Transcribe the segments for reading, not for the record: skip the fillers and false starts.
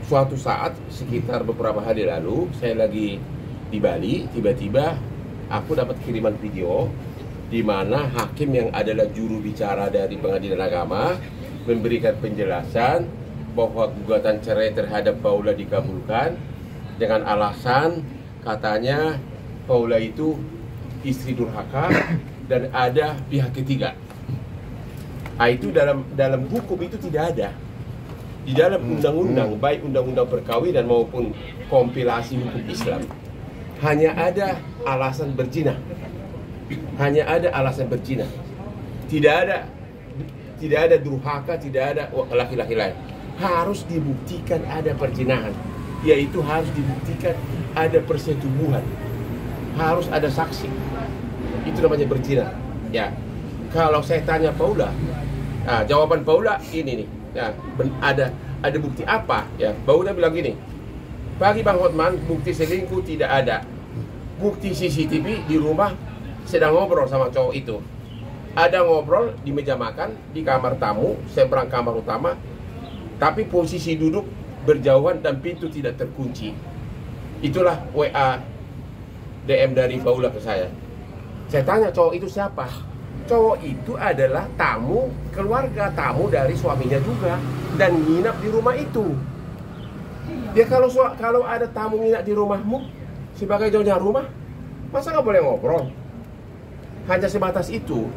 Suatu saat sekitar beberapa hari lalu saya lagi di Bali, tiba-tiba aku dapat kiriman video di mana hakim yang adalah juru bicara dari Pengadilan Agama memberikan penjelasan bahwa gugatan cerai terhadap Paula dikabulkan dengan alasan katanya Paula itu istri durhaka dan ada pihak ketiga. Itu dalam hukum itu tidak ada. Di dalam undang-undang, baik undang-undang perkawinan maupun kompilasi hukum Islam, hanya ada alasan berzina. Hanya ada alasan berzina. Tidak ada durhaka, tidak ada laki-laki lain. Harus dibuktikan ada perzinahan, yaitu harus dibuktikan ada persetubuhan. Harus ada saksi. Itu namanya berzina. Ya. Kalau saya tanya Paula, jawaban Paula ini nih. Ya, ada bukti apa? Ya, Paula bilang gini. Bagi Bang Hotman, bukti selingkuh tidak ada. Bukti CCTV di rumah sedang ngobrol sama cowok itu. Ada ngobrol di meja makan, di kamar tamu, seberang kamar utama. Tapi posisi duduk berjauhan dan pintu tidak terkunci. Itulah WA DM dari Paula ke saya. Saya tanya cowok itu siapa? Cowok itu adalah tamu keluarga, tamu dari suaminya juga, dan nginap di rumah itu. Ya kalau ada tamu nginap di rumahmu sebagai jauhnya rumah, masa nggak boleh ngobrol? Hanya sebatas itu.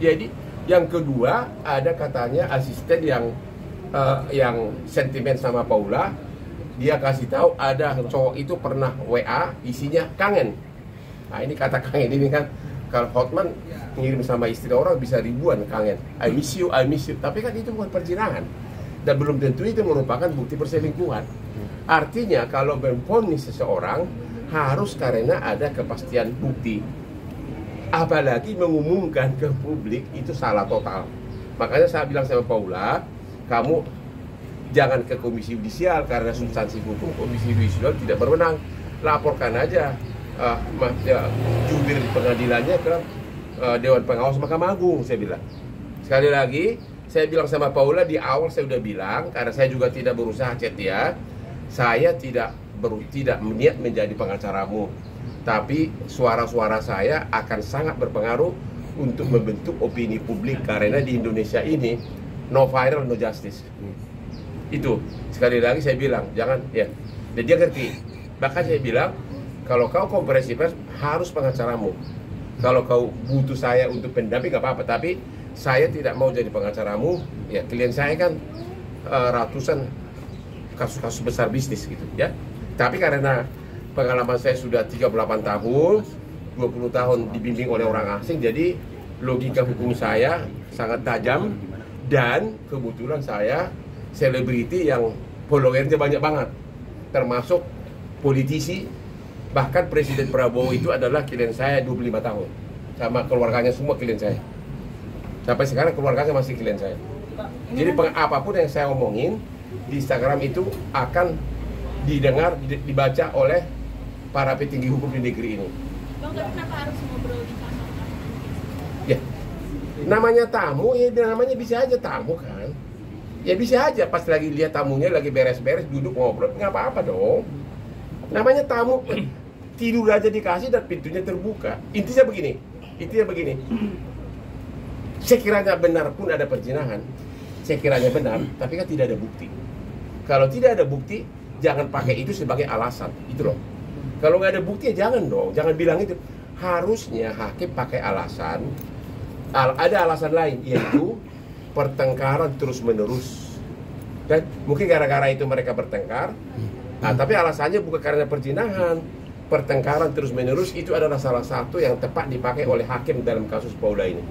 Jadi yang kedua, ada katanya asisten yang sentimen sama Paula. Dia kasih tahu ada cowok itu pernah WA isinya kangen. Nah ini kata kangen ini kan, kalau Hotman ngirim sama istri orang bisa ribuan kangen, I miss you. Tapi kan itu bukan perzinahan dan belum tentu itu merupakan bukti perselingkuhan. Artinya kalau memvonis seseorang harus karena ada kepastian bukti. Apalagi mengumumkan ke publik itu salah total. Makanya saya bilang sama Paula, kamu jangan ke komisi yudisial karena substansi hukum komisi yudisial tidak berwenang. Laporkan aja jubir pengadilannya ke Dewan Pengawas Mahkamah Agung, saya bilang. Sekali lagi, saya bilang sama Paula di awal saya sudah bilang, karena saya juga tidak berusaha chat dia, saya tidak niat menjadi pengacaramu, tapi suara-suara saya akan sangat berpengaruh untuk membentuk opini publik, karena di Indonesia ini no viral no justice. Itu sekali lagi saya bilang, jangan ya. Dan dia ngerti. Bahkan saya bilang, kalau kau konferensi pers harus pengacaramu. Kalau kau butuh saya untuk pendamping gak apa-apa, tapi saya tidak mau jadi pengacaramu. Ya, klien saya kan ratusan kasus-kasus besar bisnis gitu ya. Tapi karena pengalaman saya sudah 38 tahun, 20 tahun dibimbing oleh orang asing, jadi logika hukum saya sangat tajam, dan kebetulan saya selebriti yang followernya banyak banget, termasuk politisi. Bahkan Presiden Prabowo itu adalah klien saya 25 tahun. Sama keluarganya semua klien saya. Sampai sekarang keluarganya masih klien saya. Jadi apapun yang saya omongin di Instagram itu akan didengar, dibaca oleh para petinggi hukum di negeri ini. Bang, kenapa harus ngobrol di kamar? Ya, namanya tamu, ya namanya bisa aja tamu kan. Ya bisa aja pas lagi lihat tamunya lagi beres-beres duduk ngobrol, nggak apa-apa dong. Namanya tamu, tidur aja dikasih dan pintunya terbuka. Intinya begini, sekiranya benar pun ada perzinahan, sekiranya benar, tapi kan tidak ada bukti. Kalau tidak ada bukti, jangan pakai itu sebagai alasan, itu loh. Kalau nggak ada bukti, ya jangan dong, jangan bilang itu. Harusnya hakim pakai alasan, ada alasan lain, yaitu pertengkaran terus-menerus. Dan mungkin gara-gara itu mereka bertengkar. Nah, tapi alasannya bukan karena perzinahan. Pertengkaran terus-menerus itu adalah salah satu yang tepat dipakai oleh hakim dalam kasus Paula ini.